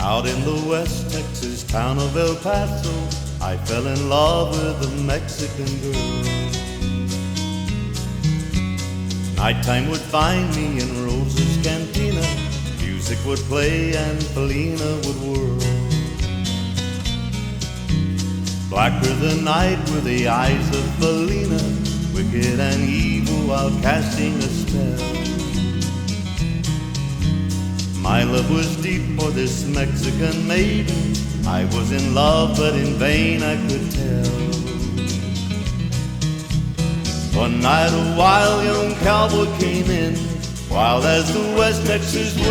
Out in the West Texas town of El Paso, I fell in love with a Mexican girl. Nighttime would find me in Rosa's cantina. Music would play and Felina would whirl. Blacker than night were the eyes of Felina, wicked and evil while casting a spell. My love was deep for this Mexican maiden. I was in love, but in vain I could tell. One night a wild young cowboy came in, wild as the West Texas wind.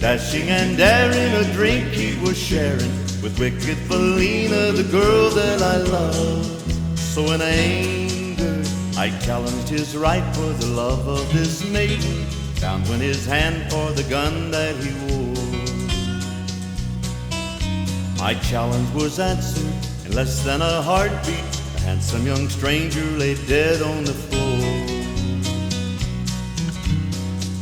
Dashing and daring, a drink he was sharing with wicked Felina, the girl that I loved. So in anger I challenged his right for the love of this maiden. Down went his hand for the gun that he wore. My challenge was answered in less than a heartbeat. A handsome young stranger lay dead on the floor.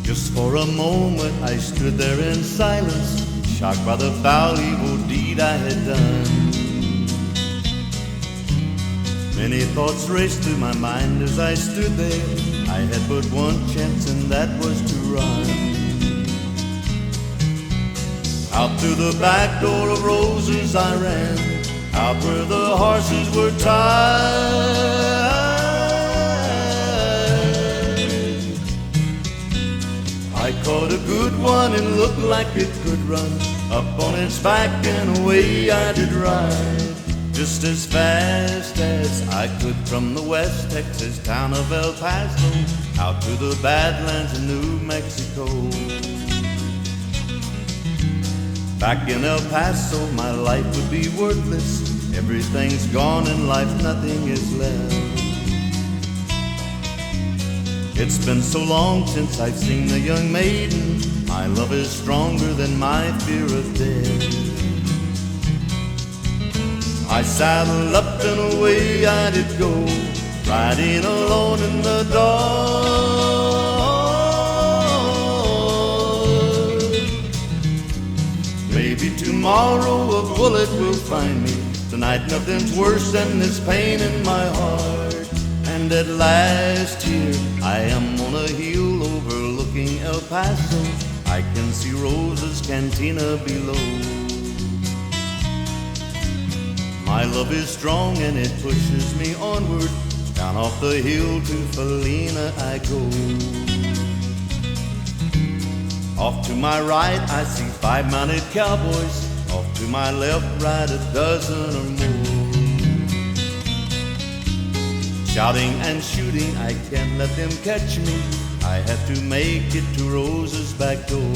Just for a moment I stood there in silence, shocked by the foul evil deed I had done. Many thoughts raced through my mind as I stood there. I had but one chance, and that was to run. Out through the back door of Rosa's I ran, out where the horses were tied. I caught a good one and looked like it could run. Up on its back and away I did ride, just as fast as I could from the West Texas town of El Paso out to the Badlands of New Mexico. Back in El Paso my life would be worthless. Everything's gone in life, nothing is left. It's been so long since I've seen a young maiden. My love is stronger than my fear of death. I saddled up and away I did go, riding alone in the dark. Maybe tomorrow a bullet will find me. Tonight nothing's worse than this pain in my heart. And at last here I am on a hill overlooking El Paso. I can see Rosa's cantina below. My love is strong and it pushes me onward. Down off the hill to Felina I go. Off to my right I see 5 mounted cowboys. Off to my left ride a dozen or more. Shouting and shooting, I can't let them catch me. I have to make it to Rosa's back door.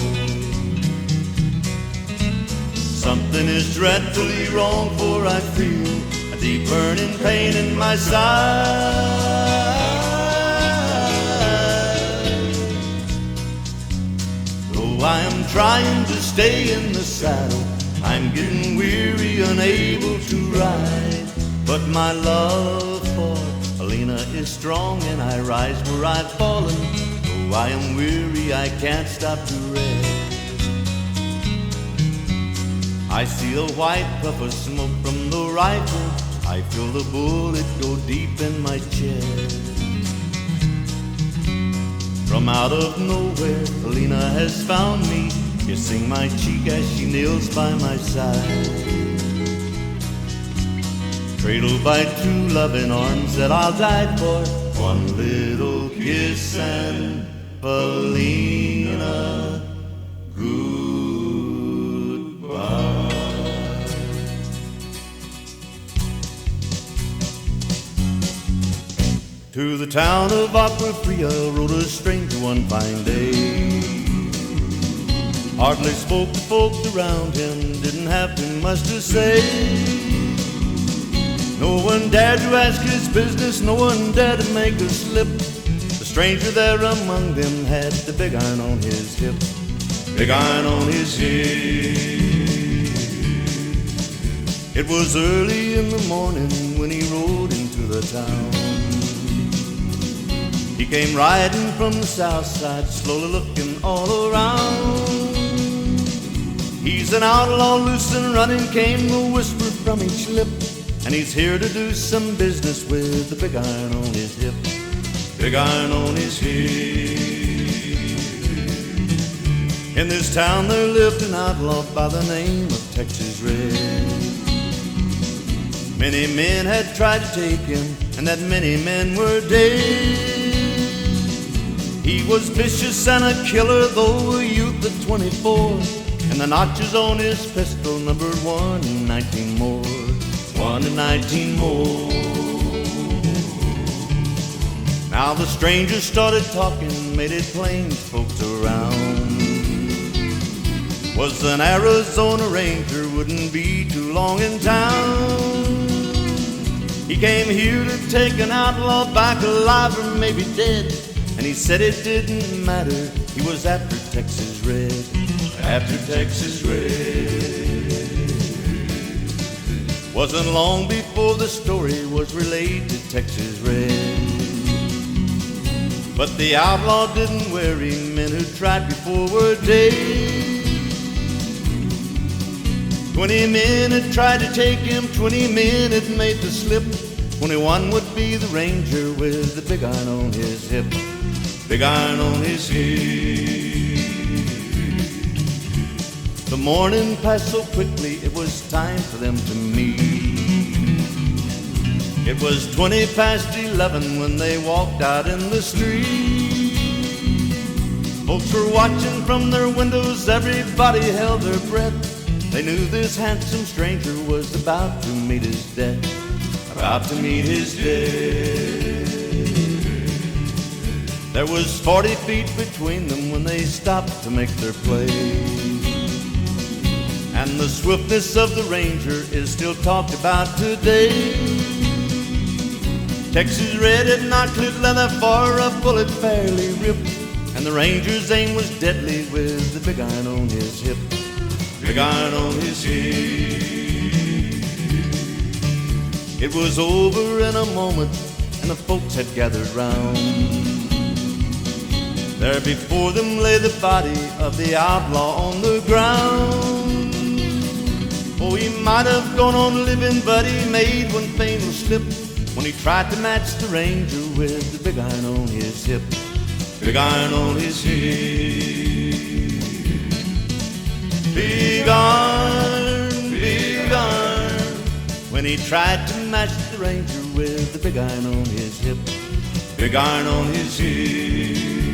Something is dreadfully wrong, for I feel a deep burning pain in my side. Though I am trying to stay in the saddle, I'm getting weary, unable to ride. But my love for Felina is strong, and I rise where I've fallen. Though I am weary, I can't stop to rest. I see a white puff of smoke from the rifle. I feel the bullet go deep in my chest. From out of nowhere, Felina has found me, kissing my cheek as she kneels by my side. Cradled by 2 loving arms that I'll die for. One little kiss and Felina, goodbye. To the town of Opera Fria rode a stranger one fine day. Hardly spoke to folks around him, didn't have too much to say. No one dared to ask his business, no one dared to make a slip. The stranger there among them had the big iron on his hip. Big iron on his hip. It was early in the morning when he rode into the town. He came riding from the south side, slowly looking all around. He's an outlaw, loose and running, came the whisper from each lip. And he's here to do some business with the big iron on his hip. Big iron on his hip. In this town there lived an outlaw by the name of Texas Red. Many men had tried to take him, and that many men were dead. He was vicious and a killer, though a youth of 24. And the notches on his pistol numbered 1 and 19 more. 1 and 19 more. Now the stranger started talking, made it plain to folks around. Was an Arizona Ranger, wouldn't be too long in town. He came here to take an outlaw back alive or maybe dead. And he said it didn't matter, he was after Texas Red. After Texas Red. Wasn't long before the story was relayed to Texas Red. But the outlaw didn't worry, men who tried before were dead. 20 men had tried to take him, 20 men had made the slip. 21 would be the ranger with the big iron on his hip. Big iron on his hip. The morning passed so quickly, it was time for them to meet. It was 20 past 11 when they walked out in the street. Folks were watching from their windows, everybody held their breath. They knew this handsome stranger was about to meet his death. About to meet his death. There was 40 feet between them when they stopped to make their play. And the swiftness of the ranger is still talked about today. Texas Red had not cleared leather for a bullet fairly ripped. And the ranger's aim was deadly with the big iron on his hip. Big iron on his hip. It was over in a moment and the folks had gathered round. There before them lay the body of the outlaw on the ground. Oh, he might have gone on living, but he made one fatal slip when he tried to match the ranger with the big iron on his hip. Big iron on his hip. Big iron, when he tried to match the ranger with the big iron on his hip. Big iron on his hip.